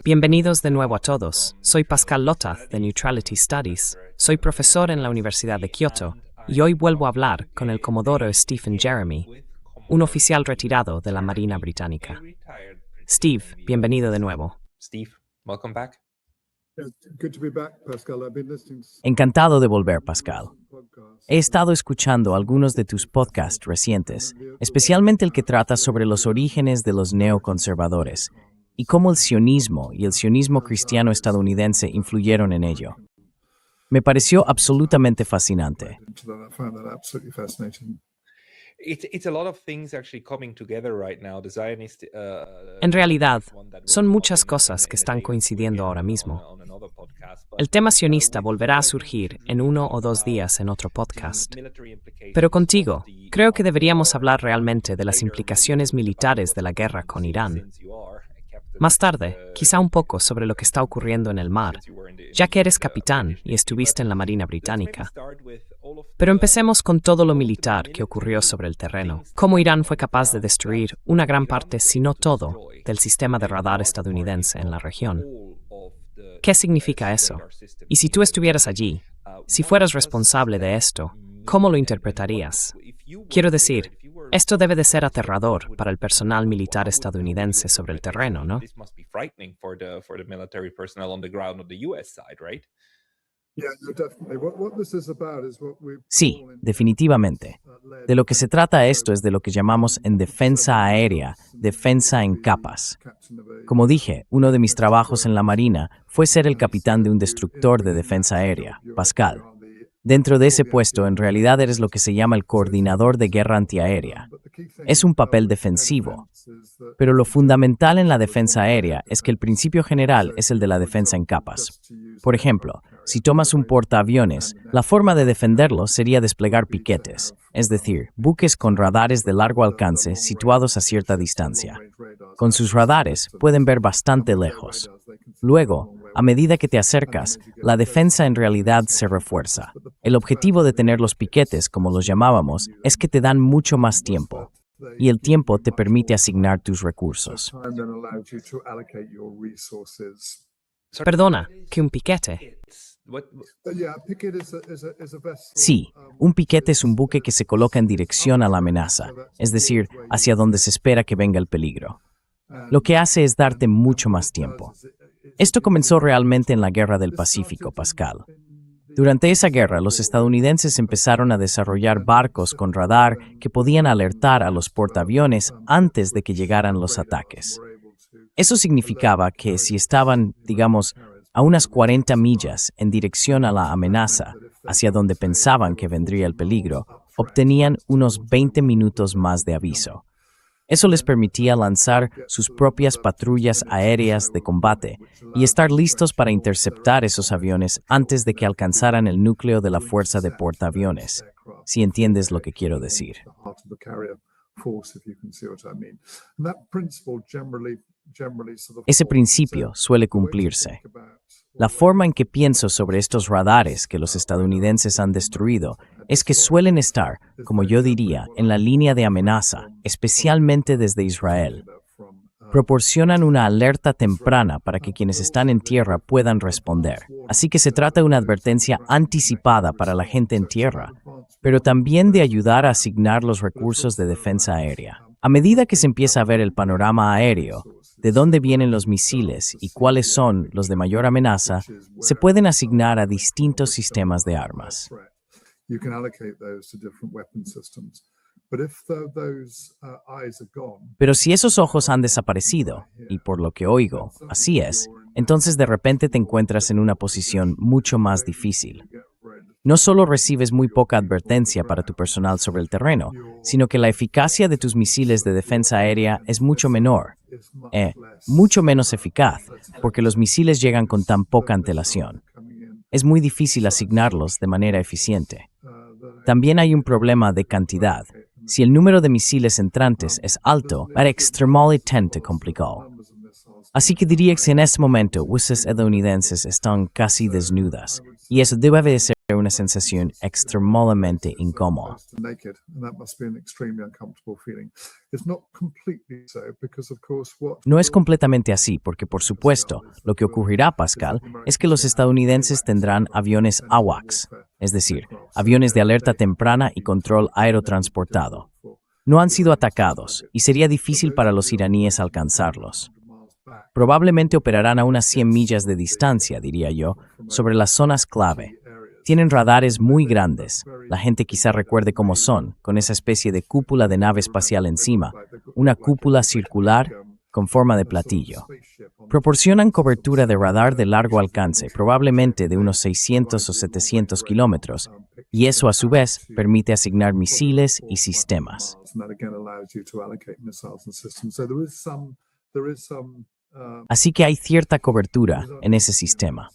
Bienvenidos de nuevo a todos. Soy Pascal Lotath de Neutrality Studies. Soy profesor en la Universidad de Kyoto y hoy vuelvo a hablar con el Comodoro Stephen Jeremy, un oficial retirado de la Marina Británica. Steve, bienvenido de nuevo. Encantado de volver, Pascal. He estado escuchando algunos de tus podcasts recientes, especialmente el que trata sobre los orígenes de los neoconservadores y cómo el sionismo y el sionismo cristiano estadounidense influyeron en ello. Me pareció absolutamente fascinante. En realidad, son muchas cosas que están coincidiendo ahora mismo. El tema sionista volverá a surgir en 1 o 2 días en otro podcast. Pero contigo, creo que deberíamos hablar realmente de las implicaciones militares de la guerra con Irán. Más tarde, quizá un poco sobre lo que está ocurriendo en el mar, ya que eres capitán y estuviste en la Marina Británica. Pero empecemos con todo lo militar que ocurrió sobre el terreno. Cómo Irán fue capaz de destruir una gran parte, si no todo, del sistema de radar estadounidense en la región. ¿Qué significa eso? Y si tú estuvieras allí, si fueras responsable de esto, ¿cómo lo interpretarías? Quiero decir, esto debe de ser aterrador para el personal militar estadounidense sobre el terreno, ¿no? Sí, definitivamente. De lo que se trata esto es de lo que llamamos en defensa aérea, defensa en capas. Como dije, uno de mis trabajos en la Marina fue ser el capitán de un destructor de defensa aérea, Pascal. Dentro de ese puesto, en realidad eres lo que se llama el coordinador de guerra antiaérea. Es un papel defensivo, pero lo fundamental en la defensa aérea es que el principio general es el de la defensa en capas. Por ejemplo, si tomas un portaaviones, la forma de defenderlo sería desplegar piquetes, es decir, buques con radares de largo alcance situados a cierta distancia. Con sus radares pueden ver bastante lejos. Luego, a medida que te acercas, la defensa en realidad se refuerza. El objetivo de tener los piquetes, como los llamábamos, es que te dan mucho más tiempo. Y el tiempo te permite asignar tus recursos. Perdona, ¿qué un piquete? Sí, un piquete es un buque que se coloca en dirección a la amenaza, es decir, hacia donde se espera que venga el peligro. Lo que hace es darte mucho más tiempo. Esto comenzó realmente en la Guerra del Pacífico, Pascal. Durante esa guerra, los estadounidenses empezaron a desarrollar barcos con radar que podían alertar a los portaaviones antes de que llegaran los ataques. Eso significaba que si estaban, digamos, a unas 40 millas en dirección a la amenaza, hacia donde pensaban que vendría el peligro, obtenían unos 20 minutos más de aviso. Eso les permitía lanzar sus propias patrullas aéreas de combate y estar listos para interceptar esos aviones antes de que alcanzaran el núcleo de la fuerza de portaaviones, si entiendes lo que quiero decir. Ese principio suele cumplirse. La forma en que pienso sobre estos radares que los estadounidenses han destruido es que suelen estar, como yo diría, en la línea de amenaza, especialmente desde Israel. Proporcionan una alerta temprana para que quienes están en tierra puedan responder. Así que se trata de una advertencia anticipada para la gente en tierra, pero también de ayudar a asignar los recursos de defensa aérea. A medida que se empieza a ver el panorama aéreo, de dónde vienen los misiles y cuáles son los de mayor amenaza, se pueden asignar a distintos sistemas de armas. Pero si esos ojos han desaparecido, y por lo que oigo, así es, entonces de repente te encuentras en una posición mucho más difícil. No solo recibes muy poca advertencia para tu personal sobre el terreno, sino que la eficacia de tus misiles de defensa aérea es mucho menor, mucho menos eficaz, porque los misiles llegan con tan poca antelación. Es muy difícil asignarlos de manera eficiente. También hay un problema de cantidad. Si el número de misiles entrantes es alto, es extremadamente complicado. Así que diría que en este momento, las estadounidenses están casi desnudas, y eso debe de ser una sensación extremadamente incómoda. No es completamente así, porque por supuesto, lo que ocurrirá, Pascal, es que los estadounidenses tendrán aviones AWACS, es decir, aviones de alerta temprana y control aerotransportado. No han sido atacados, y sería difícil para los iraníes alcanzarlos. Probablemente operarán a unas 100 millas de distancia, diría yo, sobre las zonas clave. Tienen radares muy grandes. La gente quizá recuerde cómo son, con esa especie de cúpula de nave espacial encima, una cúpula circular con forma de platillo. Proporcionan cobertura de radar de largo alcance, probablemente de unos 600 o 700 kilómetros, y eso a su vez permite asignar misiles y sistemas. Así que hay cierta cobertura en ese sistema.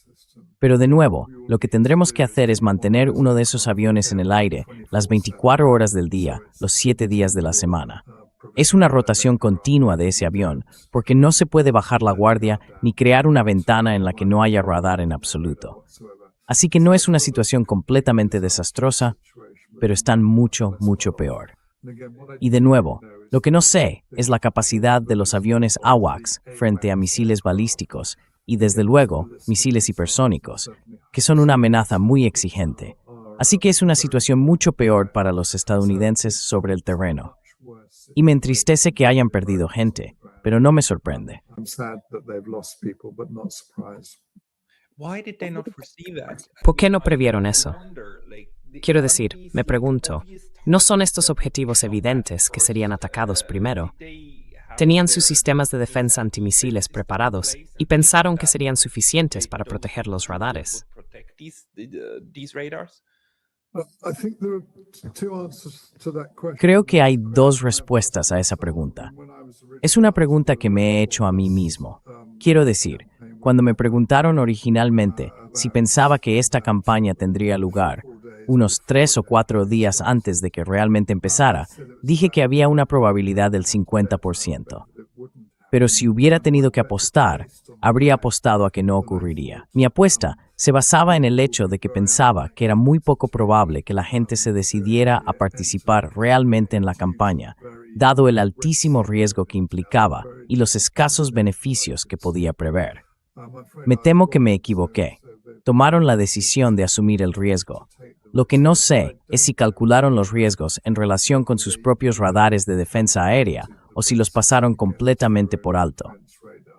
Pero de nuevo, lo que tendremos que hacer es mantener uno de esos aviones en el aire las 24 horas del día, los 7 días de la semana. Es una rotación continua de ese avión, porque no se puede bajar la guardia ni crear una ventana en la que no haya radar en absoluto. Así que no es una situación completamente desastrosa, pero están mucho, mucho peor. Y de nuevo, lo que no sé es la capacidad de los aviones AWACS frente a misiles balísticos y, desde luego, misiles hipersónicos, que son una amenaza muy exigente. Así que es una situación mucho peor para los estadounidenses sobre el terreno. Y me entristece que hayan perdido gente, pero no me sorprende. ¿Por qué no previeron eso? Quiero decir, me pregunto, ¿no son estos objetivos evidentes que serían atacados primero? Tenían sus sistemas de defensa antimisiles preparados y pensaron que serían suficientes para proteger los radares. Creo que hay dos respuestas a esa pregunta. Es una pregunta que me he hecho a mí mismo. Quiero decir, cuando me preguntaron originalmente si pensaba que esta campaña tendría lugar unos 3 o 4 días antes de que realmente empezara, dije que había una probabilidad del 50%. Pero si hubiera tenido que apostar, habría apostado a que no ocurriría. Mi apuesta se basaba en el hecho de que pensaba que era muy poco probable que la gente se decidiera a participar realmente en la campaña, dado el altísimo riesgo que implicaba y los escasos beneficios que podía prever. Me temo que me equivoqué. Tomaron la decisión de asumir el riesgo. Lo que no sé es si calcularon los riesgos en relación con sus propios radares de defensa aérea o si los pasaron completamente por alto.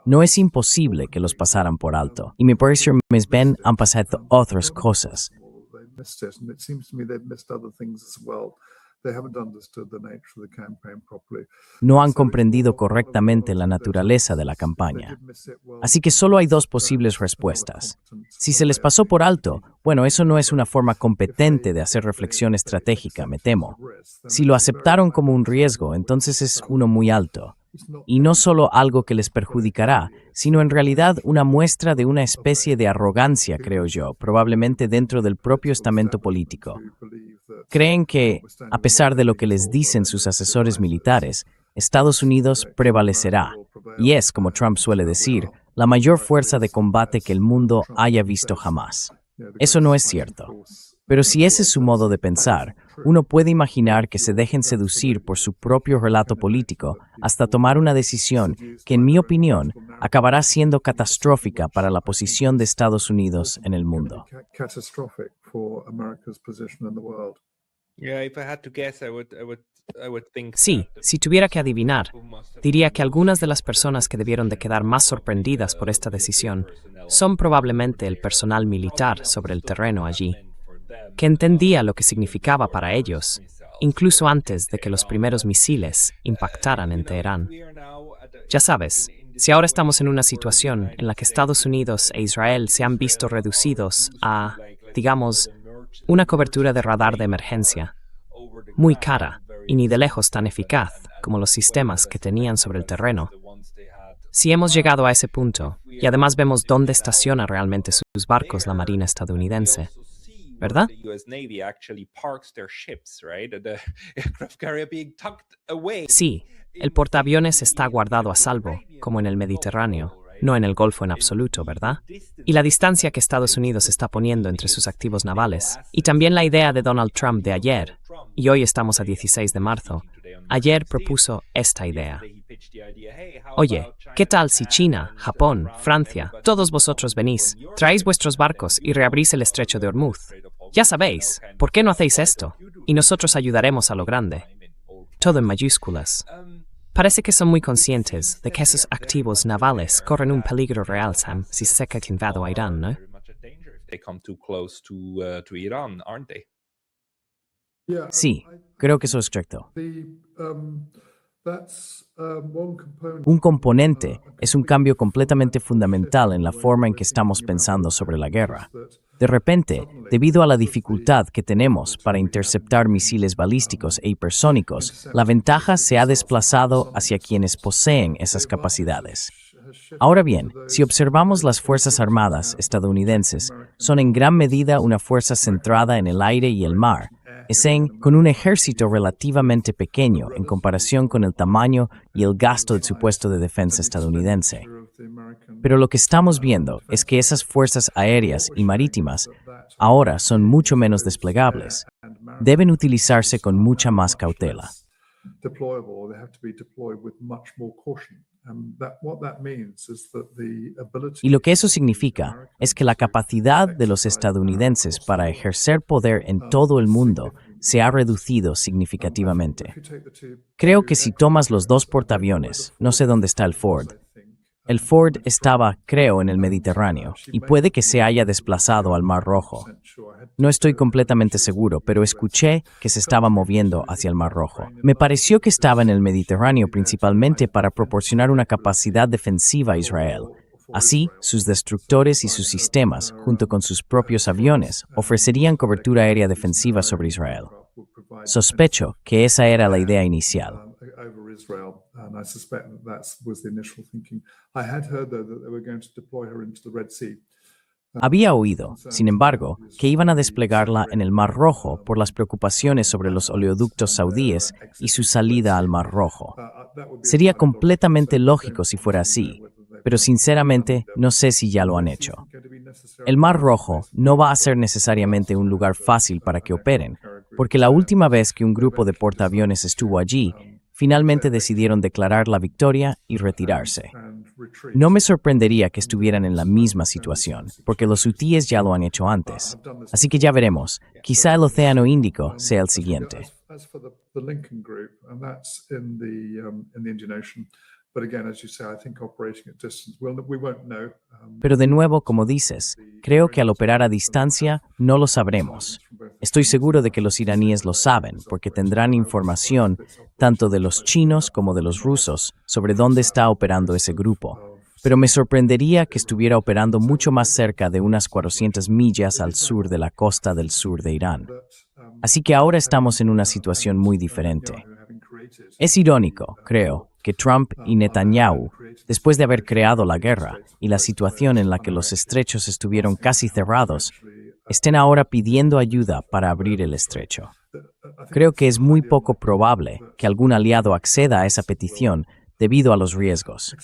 No es imposible que los pasaran por alto, y me parece que más bien han pasado otras cosas. No han comprendido correctamente la naturaleza de la campaña. Así que solo hay dos posibles respuestas. Si se les pasó por alto, bueno, eso no es una forma competente de hacer reflexión estratégica, me temo. Si lo aceptaron como un riesgo, entonces es uno muy alto. Y no solo algo que les perjudicará, sino en realidad una muestra de una especie de arrogancia, creo yo, probablemente dentro del propio estamento político. Creen que, a pesar de lo que les dicen sus asesores militares, Estados Unidos prevalecerá, y es, como Trump suele decir, la mayor fuerza de combate que el mundo haya visto jamás. Eso no es cierto. Pero si ese es su modo de pensar, uno puede imaginar que se dejen seducir por su propio relato político hasta tomar una decisión que, en mi opinión, acabará siendo catastrófica para la posición de Estados Unidos en el mundo. Sí, si tuviera que adivinar, diría que algunas de las personas que debieron de quedar más sorprendidas por esta decisión son probablemente el personal militar sobre el terreno allí, que entendía lo que significaba para ellos, incluso antes de que los primeros misiles impactaran en Teherán. Ya sabes, si ahora estamos en una situación en la que Estados Unidos e Israel se han visto reducidos a, digamos, una cobertura de radar de emergencia, muy cara y ni de lejos tan eficaz como los sistemas que tenían sobre el terreno. Si hemos llegado a ese punto, y además vemos dónde estaciona realmente sus barcos la Marina estadounidense, ¿verdad? Sí, el portaaviones está guardado a salvo, como en el Mediterráneo. no en el Golfo en absoluto, ¿verdad? Y la distancia que Estados Unidos está poniendo entre sus activos navales, y también la idea de Donald Trump de ayer, y hoy estamos a 16 de marzo, ayer propuso esta idea. Oye, ¿qué tal si China, Japón, Francia, todos vosotros venís, traéis vuestros barcos y reabrís el estrecho de Hormuz? Ya sabéis, ¿por qué no hacéis esto? Y nosotros ayudaremos a lo grande. Todo en mayúsculas. Parece que son muy conscientes de que esos activos navales corren un peligro real, Sam, si se seca que invado a Irán, ¿no? Sí, creo que eso es correcto. Un componente es un cambio completamente fundamental en la forma en que estamos pensando sobre la guerra. De repente, debido a la dificultad que tenemos para interceptar misiles balísticos e hipersónicos, la ventaja se ha desplazado hacia quienes poseen esas capacidades. Ahora bien, si observamos las Fuerzas Armadas estadounidenses, son en gran medida una fuerza centrada en el aire y el mar, con un ejército relativamente pequeño en comparación con el tamaño y el gasto del su puesto de defensa estadounidense. Pero lo que estamos viendo es que esas fuerzas aéreas y marítimas ahora son mucho menos desplegables. Deben utilizarse con mucha más cautela. Y lo que eso significa es que la capacidad de los estadounidenses para ejercer poder en todo el mundo se ha reducido significativamente. Creo que si tomas los dos portaaviones, no sé dónde está el Ford estaba, creo, en el Mediterráneo, y puede que se haya desplazado al Mar Rojo. No estoy completamente seguro, pero escuché que se estaba moviendo hacia el Mar Rojo. Me pareció que estaba en el Mediterráneo principalmente para proporcionar una capacidad defensiva a Israel. Así, sus destructores y sus sistemas, junto con sus propios aviones, ofrecerían cobertura aérea defensiva sobre Israel. Sospecho que esa era la idea inicial. Había oído, sin embargo, que iban a desplegarla en el Mar Rojo por las preocupaciones sobre los oleoductos saudíes y su salida al Mar Rojo. Sería completamente lógico si fuera así, pero sinceramente no sé si ya lo han hecho. El Mar Rojo no va a ser necesariamente un lugar fácil para que operen, porque la última vez que un grupo de portaaviones estuvo allí, finalmente decidieron declarar la victoria y retirarse. No me sorprendería que estuvieran en la misma situación, porque los hutíes ya lo han hecho antes. Así que ya veremos. Quizá el Océano Índico sea el siguiente. Pero de nuevo, como dices, creo que al operar a distancia no lo sabremos. Estoy seguro de que los iraníes lo saben, porque tendrán información tanto de los chinos como de los rusos sobre dónde está operando ese grupo. Pero me sorprendería que estuviera operando mucho más cerca de unas 400 millas al sur de la costa del sur de Irán. Así que ahora estamos en una situación muy diferente. Es irónico, creo, que Trump y Netanyahu, después de haber creado la guerra y la situación en la que los estrechos estuvieron casi cerrados, estén ahora pidiendo ayuda para abrir el estrecho. Creo que es muy poco probable que algún aliado acceda a esa petición debido a los riesgos.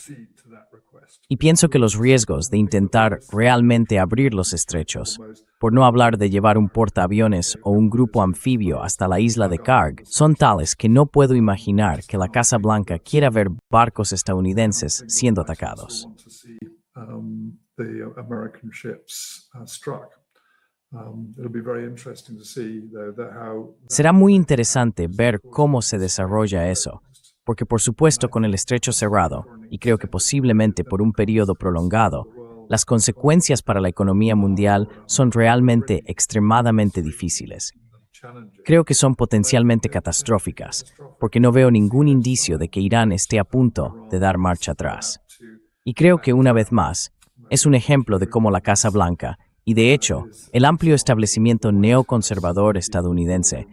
Y pienso que los riesgos de intentar realmente abrir los estrechos, por no hablar de llevar un portaaviones o un grupo anfibio hasta la isla de Karg, son tales que no puedo imaginar que la Casa Blanca quiera ver barcos estadounidenses siendo atacados. Será muy interesante ver cómo se desarrolla eso, porque por supuesto con el estrecho cerrado, y creo que posiblemente por un periodo prolongado, las consecuencias para la economía mundial son realmente extremadamente difíciles. Creo que son potencialmente catastróficas, porque no veo ningún indicio de que Irán esté a punto de dar marcha atrás. Y creo que una vez más, es un ejemplo de cómo la Casa Blanca, y de hecho, el amplio establecimiento neoconservador estadounidense,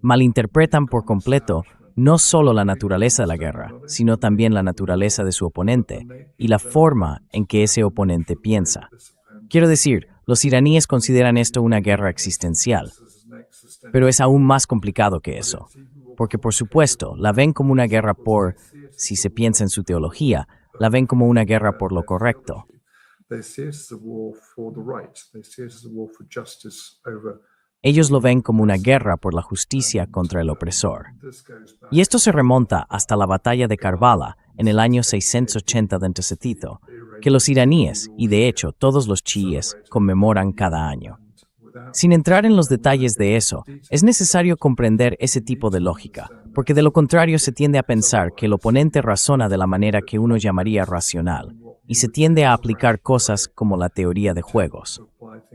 malinterpretan por completo no solo la naturaleza de la guerra, sino también la naturaleza de su oponente y la forma en que ese oponente piensa. Quiero decir, los iraníes consideran esto una guerra existencial, pero es aún más complicado que eso, porque por supuesto la ven como una guerra por, si se piensa en su teología, la ven como una guerra por lo correcto. Ellos lo ven como una guerra por la justicia contra el opresor. Y esto se remonta hasta la batalla de Karbala en el año 680 d.C., que los iraníes, y de hecho todos los chiíes, conmemoran cada año. Sin entrar en los detalles de eso, es necesario comprender ese tipo de lógica, porque de lo contrario se tiende a pensar que el oponente razona de la manera que uno llamaría racional, y se tiende a aplicar cosas como la teoría de juegos.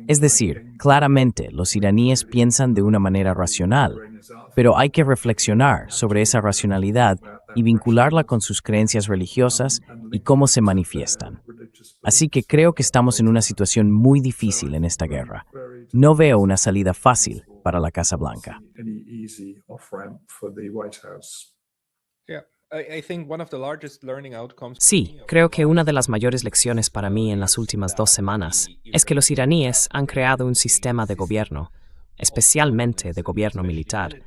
Es decir, claramente los iraníes piensan de una manera racional, pero hay que reflexionar sobre esa racionalidad y vincularla con sus creencias religiosas y cómo se manifiestan. Así que creo que estamos en una situación muy difícil en esta guerra. No veo una salida fácil para la Casa Blanca. Sí, creo que una de las mayores lecciones para mí en las últimas 2 semanas es que los iraníes han creado un sistema de gobierno, especialmente de gobierno militar,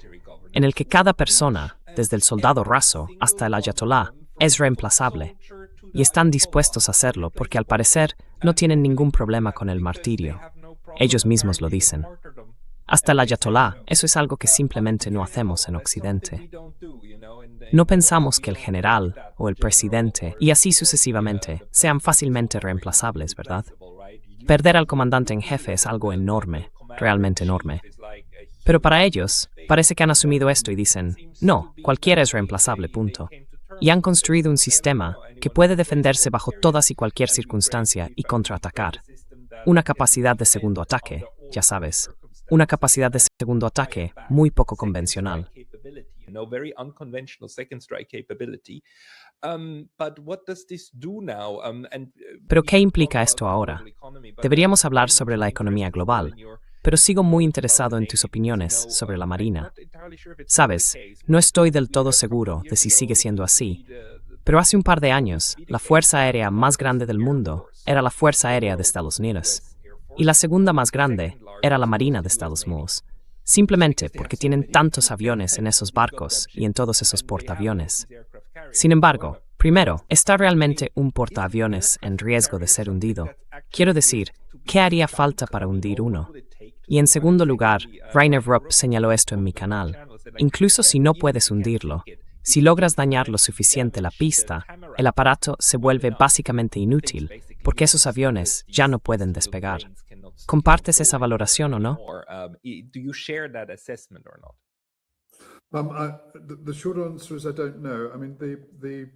en el que cada persona, desde el soldado raso hasta el ayatolá, es reemplazable. Y están dispuestos a hacerlo porque al parecer no tienen ningún problema con el martirio. Ellos mismos lo dicen. Hasta el ayatolá, eso es algo que simplemente no hacemos en Occidente. No pensamos que el general o el presidente, y así sucesivamente, sean fácilmente reemplazables, ¿verdad? Perder al comandante en jefe es algo enorme, realmente enorme. Pero para ellos, parece que han asumido esto y dicen, no, cualquiera es reemplazable, punto. Y han construido un sistema que puede defenderse bajo todas y cualquier circunstancia y contraatacar. Una capacidad de segundo ataque, ya sabes. Una capacidad de segundo ataque muy poco convencional. Pero ¿qué implica esto ahora? Deberíamos hablar sobre la economía global, pero sigo muy interesado en tus opiniones sobre la Marina. Sabes, no estoy del todo seguro de si sigue siendo así, pero hace un par de años, la fuerza aérea más grande del mundo era la Fuerza Aérea de Estados Unidos, y la segunda más grande era la Marina de Estados Unidos, simplemente porque tienen tantos aviones en esos barcos y en todos esos portaaviones. Sin embargo, primero, ¿está realmente un portaaviones en riesgo de ser hundido? Quiero decir, ¿qué haría falta para hundir uno? Y en segundo lugar, Rainer Rupp señaló esto en mi canal. Incluso si no puedes hundirlo, si logras dañar lo suficiente la pista, el aparato se vuelve básicamente inútil, porque esos aviones ya no pueden despegar. ¿Compartes esa valoración o no?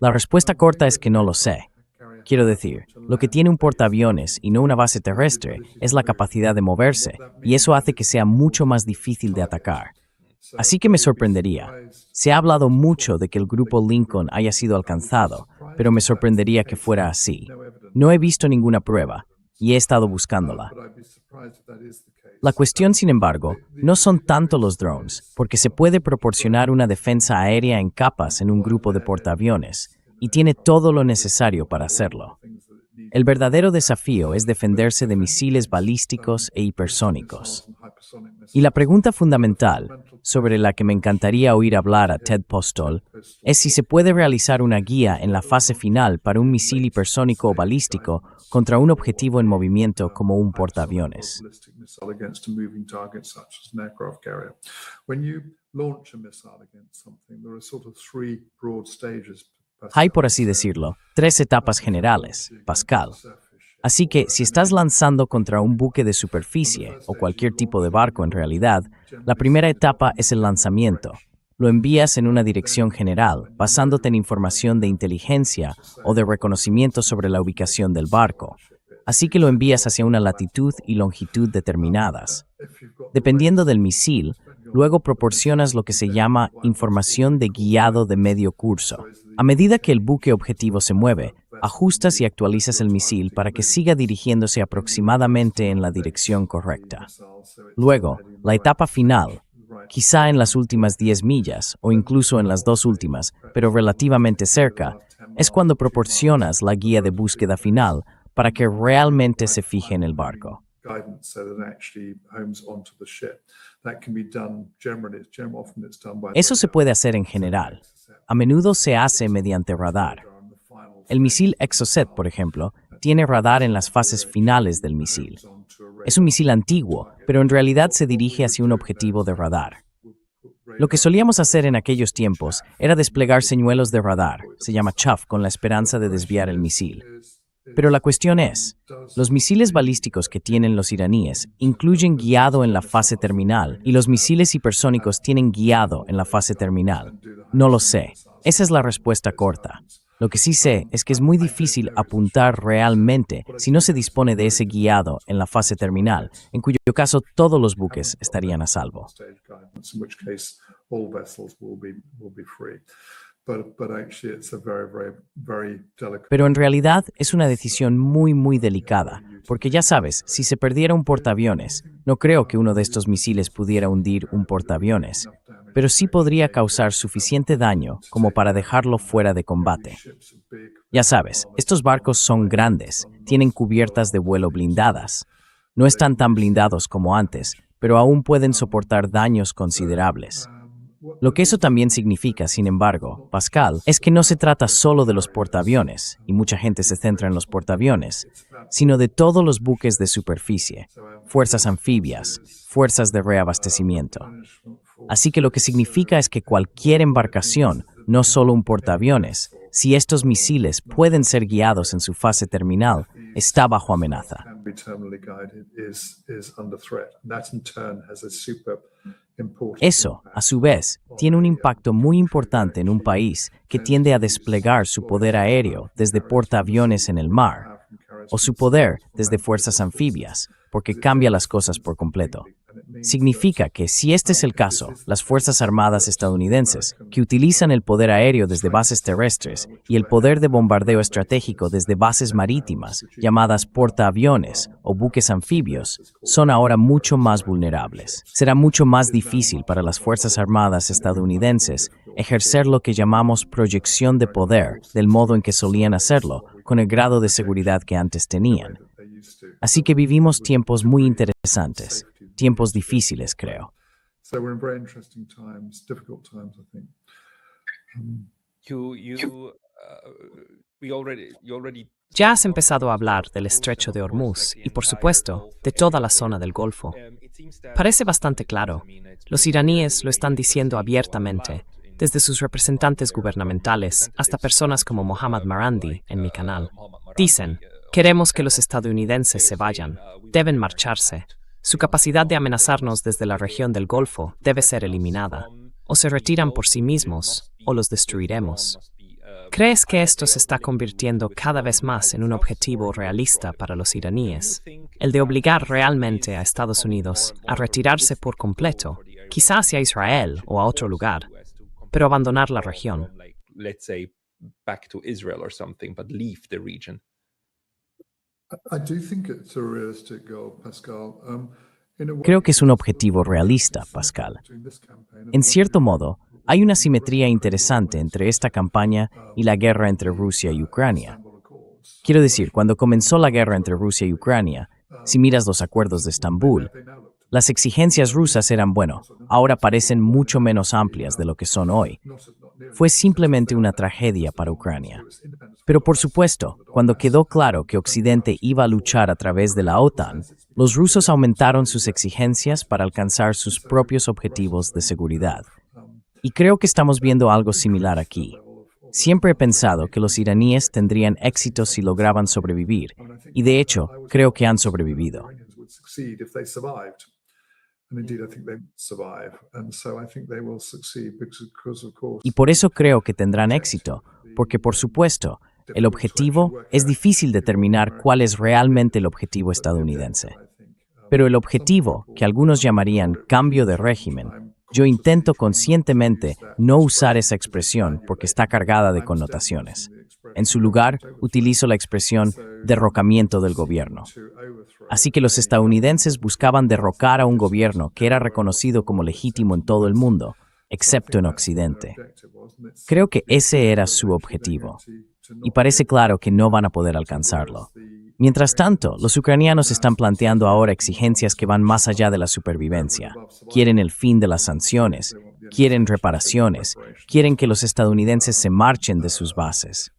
La respuesta corta es que no lo sé. Quiero decir, lo que tiene un portaaviones y no una base terrestre es la capacidad de moverse, y eso hace que sea mucho más difícil de atacar. Así que me sorprendería. Se ha hablado mucho de que el grupo Lincoln haya sido alcanzado, pero me sorprendería que fuera así. No he visto ninguna prueba, y he estado buscándola. La cuestión, sin embargo, no son tanto los drones, porque se puede proporcionar una defensa aérea en capas en un grupo de portaaviones, y tiene todo lo necesario para hacerlo. El verdadero desafío es defenderse de misiles balísticos e hipersónicos. Y la pregunta fundamental, sobre la que me encantaría oír hablar a Ted Postol, es si se puede realizar una guía en la fase final para un misil hipersónico o balístico contra un objetivo en movimiento como un portaaviones. Hay, por así decirlo, 3 etapas generales, Pascal. Así que, si estás lanzando contra un buque de superficie o cualquier tipo de barco en realidad, la primera etapa es el lanzamiento. Lo envías en una dirección general, basándote en información de inteligencia o de reconocimiento sobre la ubicación del barco. Así que lo envías hacia una latitud y longitud determinadas. Dependiendo del misil, luego proporcionas lo que se llama información de guiado de medio curso. A medida que el buque objetivo se mueve, ajustas y actualizas el misil para que siga dirigiéndose aproximadamente en la dirección correcta. Luego, la etapa final, quizá en las últimas 10 millas o incluso en las 2 últimas, pero relativamente cerca, es cuando proporcionas la guía de búsqueda final para que realmente se fije en el barco. Eso se puede hacer en general. A menudo se hace mediante radar. El misil Exocet, por ejemplo, tiene radar en las fases finales del misil. Es un misil antiguo, pero en realidad se dirige hacia un objetivo de radar. Lo que solíamos hacer en aquellos tiempos era desplegar señuelos de radar, se llama chaff, con la esperanza de desviar el misil. Pero la cuestión es, los misiles balísticos que tienen los iraníes incluyen guiado en la fase terminal y los misiles hipersónicos tienen guiado en la fase terminal. No lo sé. Esa es la respuesta corta. Lo que sí sé es que es muy difícil apuntar realmente si no se dispone de ese guiado en la fase terminal, en cuyo caso todos los buques estarían a salvo. Pero en realidad es una decisión muy delicada, porque ya sabes, si se perdiera un portaaviones, no creo que uno de estos misiles pudiera hundir un portaaviones, pero sí podría causar suficiente daño como para dejarlo fuera de combate. Ya sabes, estos barcos son grandes, tienen cubiertas de vuelo blindadas. No están tan blindados como antes, pero aún pueden soportar daños considerables. Lo que eso también significa, sin embargo, Pascal, es que no se trata solo de los portaaviones, y mucha gente se centra en los portaaviones, sino de todos los buques de superficie, fuerzas anfibias, fuerzas de reabastecimiento. Así que lo que significa es que cualquier embarcación, no solo un portaaviones, si estos misiles pueden ser guiados en su fase terminal, está bajo amenaza. Eso, a su vez, tiene un impacto muy importante en un país que tiende a desplegar su poder aéreo desde portaaviones en el mar, o su poder desde fuerzas anfibias, porque cambia las cosas por completo. Significa que, si este es el caso, las Fuerzas Armadas estadounidenses, que utilizan el poder aéreo desde bases terrestres y el poder de bombardeo estratégico desde bases marítimas, llamadas portaaviones o buques anfibios, son ahora mucho más vulnerables. Será mucho más difícil para las Fuerzas Armadas estadounidenses ejercer lo que llamamos proyección de poder del modo en que solían hacerlo, con el grado de seguridad que antes tenían. Así que vivimos tiempos muy interesantes. Tiempos difíciles, creo. Ya has empezado a hablar del estrecho de Hormuz y, por supuesto, de toda la zona del Golfo. Parece bastante claro. Los iraníes lo están diciendo abiertamente, desde sus representantes gubernamentales hasta personas como Mohammad Marandi en mi canal. Dicen, queremos que los estadounidenses se vayan, deben marcharse. Su capacidad de amenazarnos desde la región del Golfo debe ser eliminada. O se retiran por sí mismos, o los destruiremos. ¿Crees que esto se está convirtiendo cada vez más en un objetivo realista para los iraníes? El de obligar realmente a Estados Unidos a retirarse por completo, quizás hacia Israel o a otro lugar, pero abandonar la región. Creo que es un objetivo realista, Pascal. En cierto modo, hay una simetría interesante entre esta campaña y la guerra entre Rusia y Ucrania. Quiero decir, cuando comenzó la guerra entre Rusia y Ucrania, si miras los acuerdos de Estambul, las exigencias rusas eran, ahora parecen mucho menos amplias de lo que son hoy. Fue simplemente una tragedia para Ucrania. Pero por supuesto, cuando quedó claro que Occidente iba a luchar a través de la OTAN, los rusos aumentaron sus exigencias para alcanzar sus propios objetivos de seguridad. Y creo que estamos viendo algo similar aquí. Siempre he pensado que los iraníes tendrían éxito si lograban sobrevivir, y de hecho, creo que han sobrevivido. Y por eso creo que tendrán éxito, porque por supuesto, el objetivo es difícil determinar cuál es realmente el objetivo estadounidense. Pero el objetivo, que algunos llamarían cambio de régimen, yo intento conscientemente no usar esa expresión porque está cargada de connotaciones. En su lugar, utilizo la expresión derrocamiento del gobierno. Así que los estadounidenses buscaban derrocar a un gobierno que era reconocido como legítimo en todo el mundo, excepto en Occidente. Creo que ese era su objetivo. Y parece claro que no van a poder alcanzarlo. Mientras tanto, los ucranianos están planteando ahora exigencias que van más allá de la supervivencia. Quieren el fin de las sanciones, quieren reparaciones, quieren que los estadounidenses se marchen de sus bases.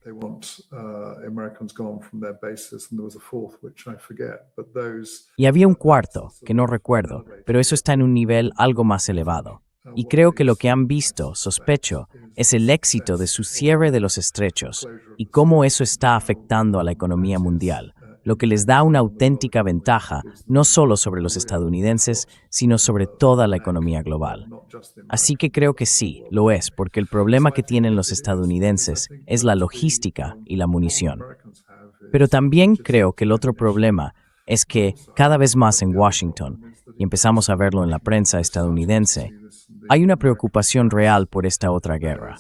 Y había un cuarto, que no recuerdo, pero eso está en un nivel algo más elevado. Y creo que lo que han visto, sospecho, es el éxito de su cierre de los estrechos y cómo eso está afectando a la economía mundial, lo que les da una auténtica ventaja no solo sobre los estadounidenses, sino sobre toda la economía global. Así que creo que sí, lo es, porque el problema que tienen los estadounidenses es la logística y la munición. Pero también creo que el otro problema es que cada vez más en Washington, y empezamos a verlo en la prensa estadounidense, hay una preocupación real por esta otra guerra.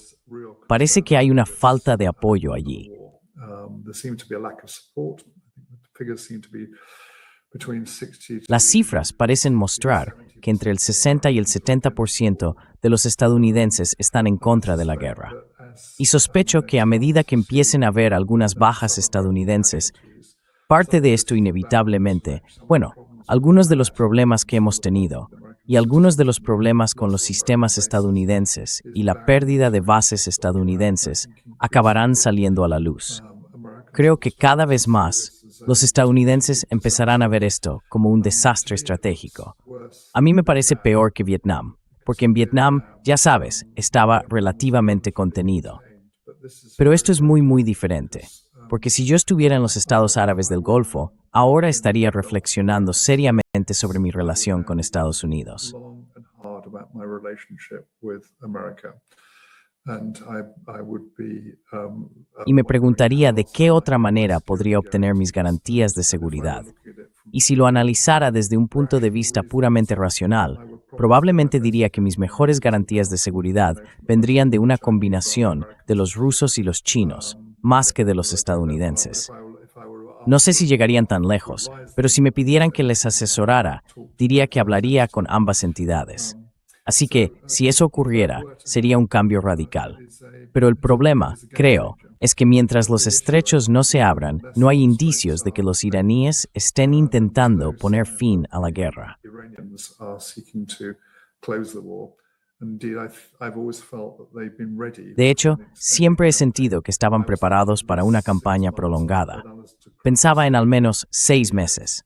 Parece que hay una falta de apoyo allí. Las cifras parecen mostrar que entre el 60 y el 70% de los estadounidenses están en contra de la guerra. Y sospecho que a medida que empiecen a haber algunas bajas estadounidenses, parte de esto inevitablemente, algunos de los problemas que hemos tenido, y algunos de los problemas con los sistemas estadounidenses y la pérdida de bases estadounidenses acabarán saliendo a la luz. Creo que cada vez más los estadounidenses empezarán a ver esto como un desastre estratégico. A mí me parece peor que Vietnam, porque en Vietnam, ya sabes, estaba relativamente contenido. Pero esto es muy diferente, porque si yo estuviera en los Estados Árabes del Golfo, ahora estaría reflexionando seriamente sobre mi relación con Estados Unidos. Y me preguntaría de qué otra manera podría obtener mis garantías de seguridad. Y si lo analizara desde un punto de vista puramente racional, probablemente diría que mis mejores garantías de seguridad vendrían de una combinación de los rusos y los chinos, más que de los estadounidenses. No sé si llegarían tan lejos, pero si me pidieran que les asesorara, diría que hablaría con ambas entidades. Así que, si eso ocurriera, sería un cambio radical. Pero el problema, creo, es que mientras los estrechos no se abran, no hay indicios de que los iraníes estén intentando poner fin a la guerra. De hecho, siempre he sentido que estaban preparados para una campaña prolongada. Pensaba en al menos 6 meses.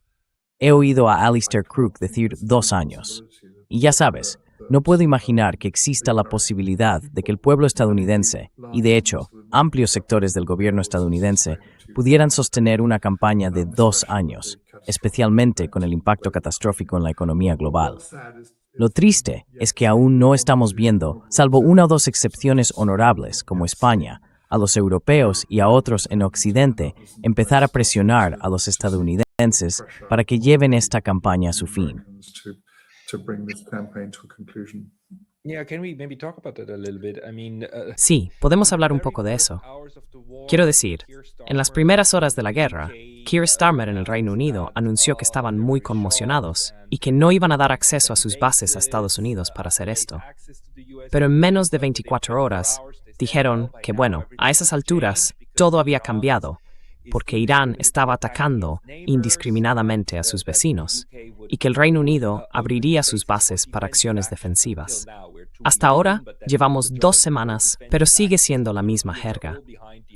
He oído a Alistair Crook decir 2 años. Y ya sabes, no puedo imaginar que exista la posibilidad de que el pueblo estadounidense, y de hecho, amplios sectores del gobierno estadounidense, pudieran sostener una campaña de 2 años, especialmente con el impacto catastrófico en la economía global. Lo triste es que aún no estamos viendo, salvo 1 o 2 excepciones honorables, como España, a los europeos y a otros en Occidente empezar a presionar a los estadounidenses para que lleven esta campaña a su fin. Sí, podemos hablar un poco de eso. Quiero decir, en las primeras horas de la guerra, Keir Starmer en el Reino Unido anunció que estaban muy conmocionados y que no iban a dar acceso a sus bases a Estados Unidos para hacer esto. Pero en menos de 24 horas, dijeron que, a esas alturas, todo había cambiado, porque Irán estaba atacando indiscriminadamente a sus vecinos y que el Reino Unido abriría sus bases para acciones defensivas. Hasta ahora llevamos 2 semanas, pero sigue siendo la misma jerga.